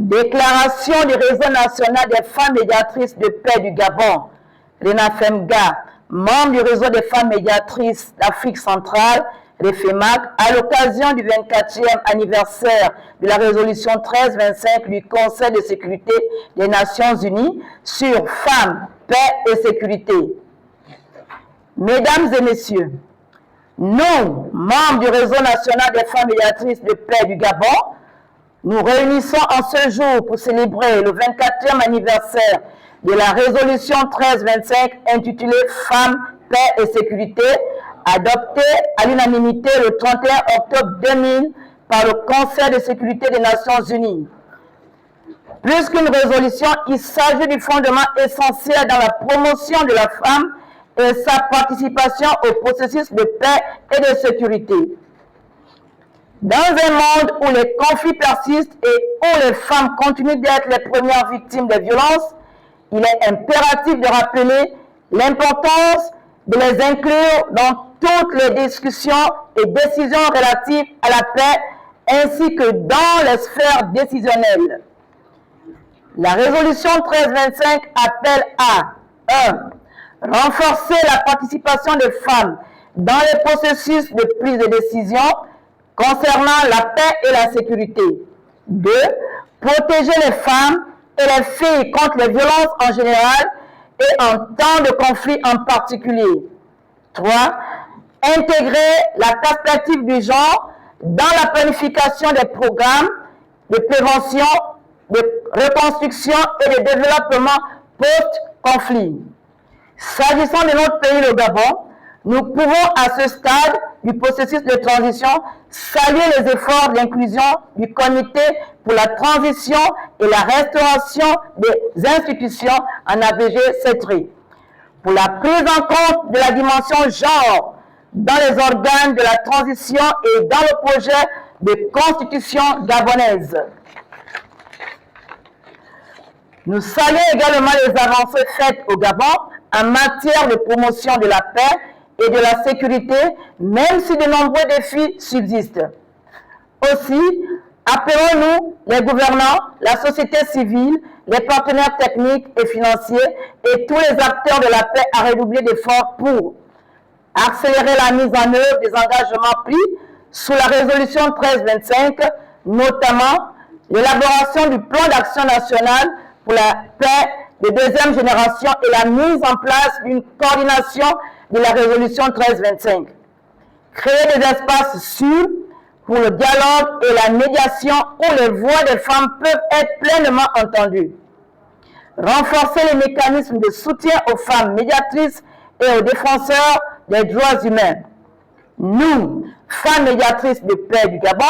Déclaration du réseau national des femmes médiatrices de paix du Gabon, RENAFEMGA, membre du réseau des femmes médiatrices d'Afrique centrale, REFEMAC, à l'occasion du 24e anniversaire de la résolution 1325 du Conseil de sécurité des Nations Unies sur femmes, paix et sécurité. Mesdames et messieurs, nous, membres du réseau national des femmes médiatrices de paix du Gabon, nous réunissons en ce jour pour célébrer le 24e anniversaire de la résolution 1325 intitulée Femmes, paix et sécurité, adoptée à l'unanimité le 31 octobre 2000 par le Conseil de sécurité des Nations Unies. Plus qu'une résolution, il s'agit du fondement essentiel dans la promotion de la femme et sa participation au processus de paix et de sécurité. Dans un monde où les conflits persistent et où les femmes continuent d'être les premières victimes des violences, il est impératif de rappeler l'importance de les inclure dans toutes les discussions et décisions relatives à la paix ainsi que dans les sphères décisionnelles. La résolution 1325 appelle à 1. Renforcer la participation des femmes dans les processus de prise de décision concernant la paix et la sécurité. 2. Protéger les femmes et les filles contre les violences en général et en temps de conflit en particulier. 3. Intégrer la perspective du genre dans la planification des programmes de prévention, de reconstruction et de développement post-conflit. S'agissant de notre pays, le Gabon, nous pouvons à ce stade du processus de transition saluer les efforts d'inclusion du Comité pour la transition et la restauration des institutions en ABG CETRI, pour la prise en compte de la dimension genre dans les organes de la transition et dans le projet de constitution gabonaise. Nous saluons également les avancées faites au Gabon en matière de promotion de la paix et de la sécurité, même si de nombreux défis subsistent. Aussi, appelons-nous les gouvernants, la société civile, les partenaires techniques et financiers et tous les acteurs de la paix à redoubler d'efforts pour accélérer la mise en œuvre des engagements pris sous la résolution 1325, notamment l'élaboration du plan d'action national pour la paix de deuxième génération et la mise en place d'une coordination de la résolution 1325. Créer des espaces sûrs pour le dialogue et la médiation où les voix des femmes peuvent être pleinement entendues. Renforcer les mécanismes de soutien aux femmes médiatrices et aux défenseurs des droits humains. Nous, femmes médiatrices de paix du Gabon,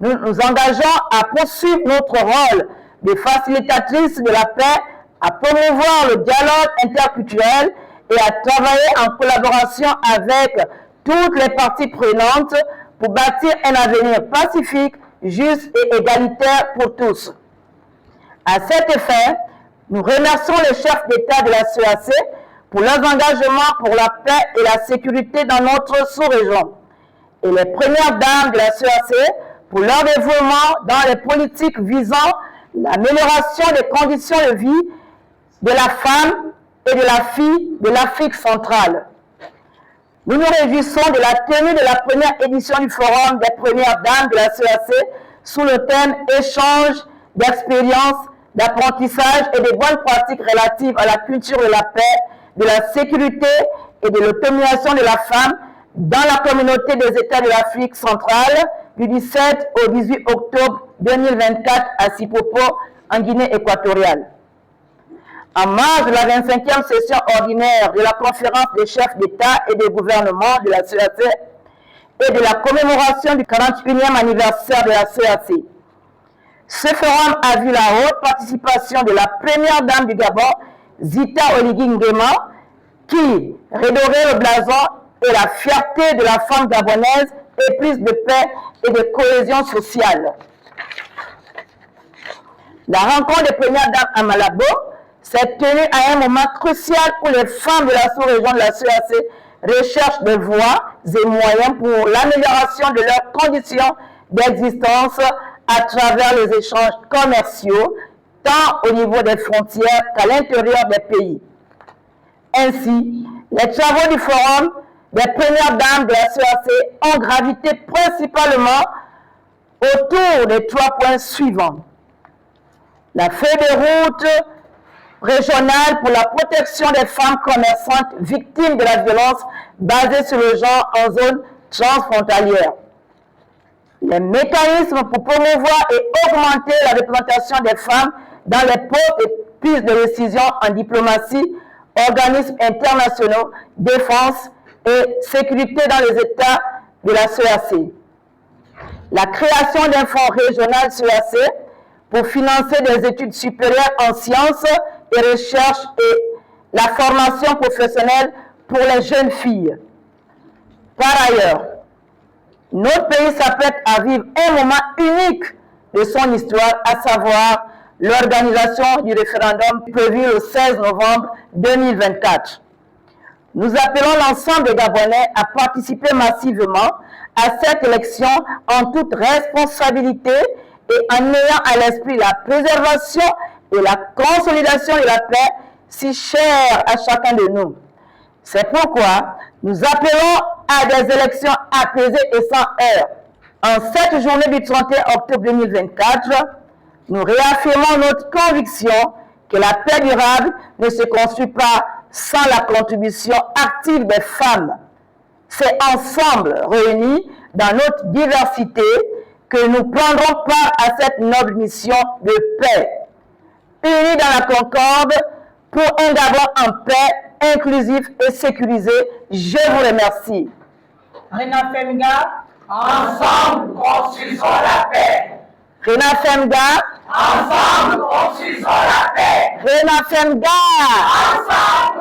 nous nous engageons à poursuivre notre rôle de facilitatrices de la paix, à promouvoir le dialogue interculturel et à travailler en collaboration avec toutes les parties prenantes pour bâtir un avenir pacifique, juste et égalitaire pour tous. À cet effet, nous remercions les chefs d'État de la CEAC pour leurs engagements pour la paix et la sécurité dans notre sous-région et les premières dames de la CEAC pour leur dévouement dans les politiques visant l'amélioration des conditions de vie de la femme et de la fille de l'Afrique centrale. Nous nous réjouissons de la tenue de la première édition du Forum des premières dames de la CEAC sous le thème « Échange d'expériences, d'apprentissage et de bonnes pratiques relatives à la culture de la paix, de la sécurité et de l'autonomisation de la femme dans la communauté des États de l'Afrique centrale du 17 au 18 octobre 2024 à Sipopo, en Guinée équatoriale. En marge de la 25e session ordinaire de la conférence des chefs d'État et de gouvernement de la CEAC et de la commémoration du 41e anniversaire de la CEAC. Ce forum a vu la haute participation de la première dame du Gabon, Zita Oligui Nguema, qui redorait le blason et la fierté de la femme gabonaise et plus de paix et de cohésion sociale. La rencontre des premières dames à Malabo s'est tenue à un moment crucial où les femmes de la sous-région de la CEAC recherchent des voies et moyens pour l'amélioration de leurs conditions d'existence à travers les échanges commerciaux, tant au niveau des frontières qu'à l'intérieur des pays. Ainsi, les travaux du Forum des premières dames de la CAC ont gravité principalement autour des 3 points suivants. La feuille de route régionale pour la protection des femmes commerçantes victimes de la violence basée sur le genre en zone transfrontalière. Les mécanismes pour promouvoir et augmenter la représentation des femmes dans les postes et prises de décision en diplomatie, organismes internationaux, défense et sécurité dans les États de la CAC. La création d'un fonds régional CAC pour financer des études supérieures en sciences et recherche et la formation professionnelle pour les jeunes filles. Par ailleurs, notre pays s'apprête à vivre un moment unique de son histoire, à savoir l'organisation du référendum prévu le 16 novembre 2024. Nous appelons l'ensemble des Gabonais à participer massivement à cette élection en toute responsabilité et en ayant à l'esprit la préservation et la consolidation de la paix si chère à chacun de nous. C'est pourquoi nous appelons à des élections apaisées et sans heurts. En cette journée du 31 octobre 2024, nous réaffirmons notre conviction que la paix durable ne se construit pas sans la contribution active des femmes. C'est ensemble, réunis dans notre diversité, que nous prendrons part à cette noble mission de paix. Unis dans la concorde pour un Gabon en paix, inclusif et sécurisé, je vous remercie. Rena Femga, ensemble construisons la paix. Rena Femga, ensemble construisons la paix. Rena Femga, ensemble